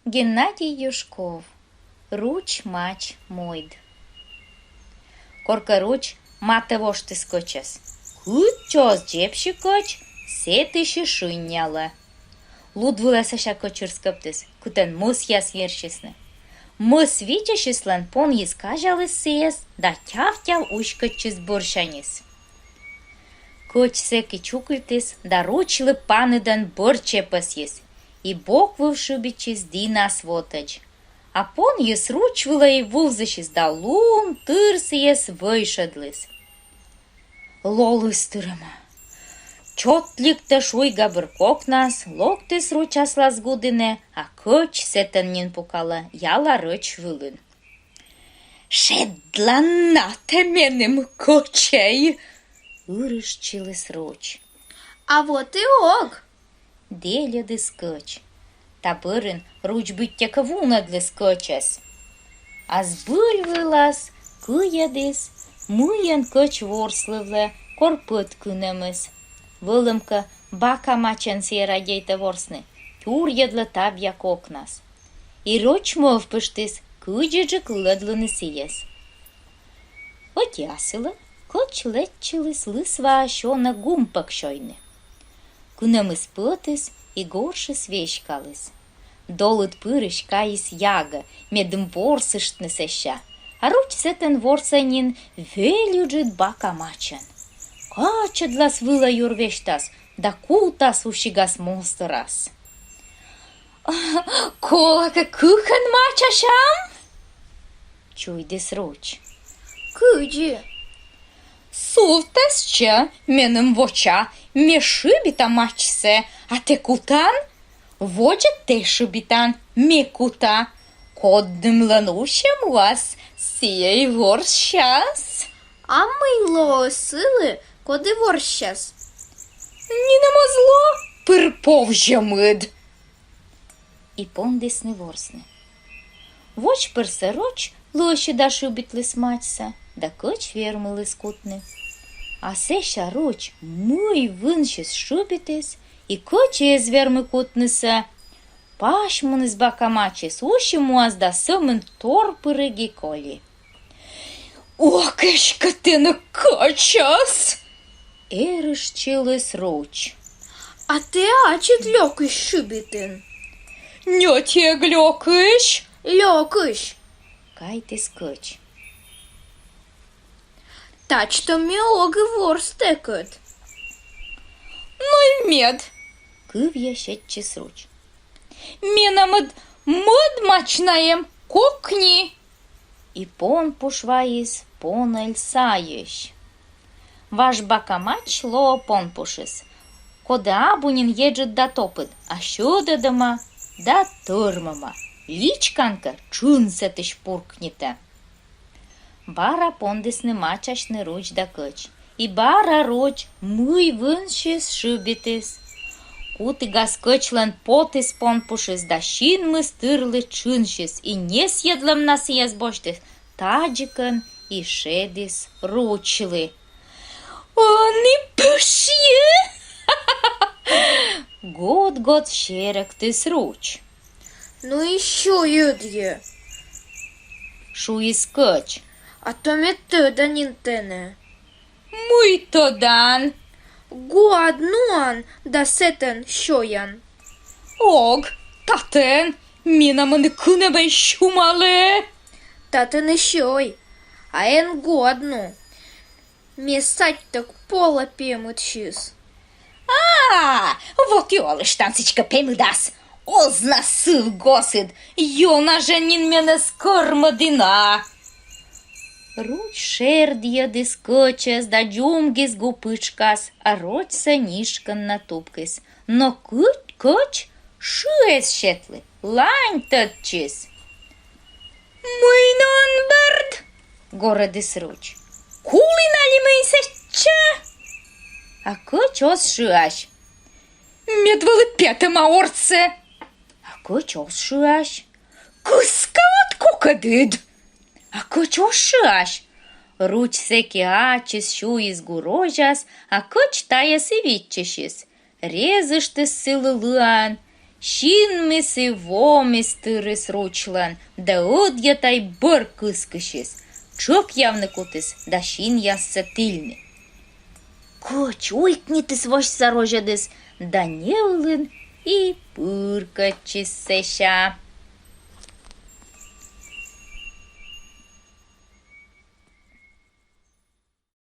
Геннадий Юшков. Руч мач мойд. Корка руч мате вошти скочес. Кучос джепши коч, сетиши шуйняла. Лудвулеса ша кочур скоптес, кутен мус яс вершесне. Мус вичешеслен пон искажалы сеес, да тяв-тяв ушкочис боршанис. Коч секи чукультис, да ручлы паныдан борчепас ес, и бок вывшубичис дина свотач. А пон ес ручвыла и вулзашис, да лун тырс ес вышадлис. Лолыс тырыма. Чотликта шуй габыр кокнас, локтис ручас лазгудыне, а коч сетеннин пукала, яла рыч вылын. Шедланата менем кочей! Ырышчилыс руч. А вот и ог! Деляды скоч. Табырын руч bütteka вунадлы скочес. Азбыльвылас, кыядыс, мыян коч ворслывлы, корпыт кынемыс. Вылымка бака мачан сиерадейта ворсны, тюр ядлы табья кокнас. И роч мовпыштыс, кыджыджык лыдлыны сиес. Вот ясылы, коч летчилыс лысва ащона гумпак шойны. Кынемыс пытыс и горшыс вещкалыс. Долыт пырыш каис яга, медым ворсыштны сеща, а руч сетен ворсанин велюджит бака мачан. Качадлас выла юрвештас, да култас ушигас монстерас. Колака кыхан мачашам? Чуйдес руч. Кыджи! Сувтасча, меным воча, ме шибита мачсе, а те кутан? Воча те шибитан, ме кута. Коддым ланушем вас, сей ворс щас. А мыло силы, коди ворщас. Не намазло, пырповжа мыд. И пондесны ворсны. Воч персе роч, лоши да шубитлыс мачса, да коч вермылыс кутны. А сеща роч мый выншис шубитес, и кочес вермы кутныса. Пашмыныс бака мачес, уши муаз да сымын тор пырыги коли. Окешка ты на качас! Эрышчилыс роч. А ты ачит лёкыш шубитын. Не те глёкыш? Лёкыш! Кайтыс коч. Тачто ме оги ворстекот. Ну и мед! Кывья щетчис руч. Менамыд мыд мачнаем, кокни! И пон пушваис, пон эльсаеш. Ваш бакамач ло пон пушис. Кода абунин еджет да топыд, а щуда дома да турмама. Личканка чунсетыш пуркнета. Бара пондесны мачашны руч да кыч. И бара роч мый выншис шубитис. Куты гаскочлан потис пон пушис да щин мы стырлы чуншис. И не съедлым нас ес боштис. Таджикан и шедис ручлы. Он и пушье! Год щерек тыс руч. Ну еще юдье. Шуис кыч. А то ме тыда нинтене. Мый тодан. Гуаднуан да сетен шоян. Ог, татен, минамыны кынебен шумалы. Татен ищой. А эн годну. Ме сать так пола пемут щис. Вот ёлыш танцичка пемыдас. Озна сыл госыд, ёна женин мене скормадина. Руч шердья дискочес, да джумгис гупычкас, а роч санишкан натупкис. Но коч шуэс щетлы, лань тотчис. Мыйнон бырд, городис руч. Кулина ли мыйсача? А коч ос шуаш. Медвалы пятым аорце. А коч ос шуаш. Кускават кукадыд. А коч ос шуаш. Руч секи ачис шуис гурожас, а коч таяс и витчешис. Резыштыс сылы луан. Şin misi vomistirис ruçlan, da od yaтай bır kıskışız. Çok явны кутис, да şin ясса тильни. Koç uyknitis voş sarojadis, da nevlin и pırkaçis seşa.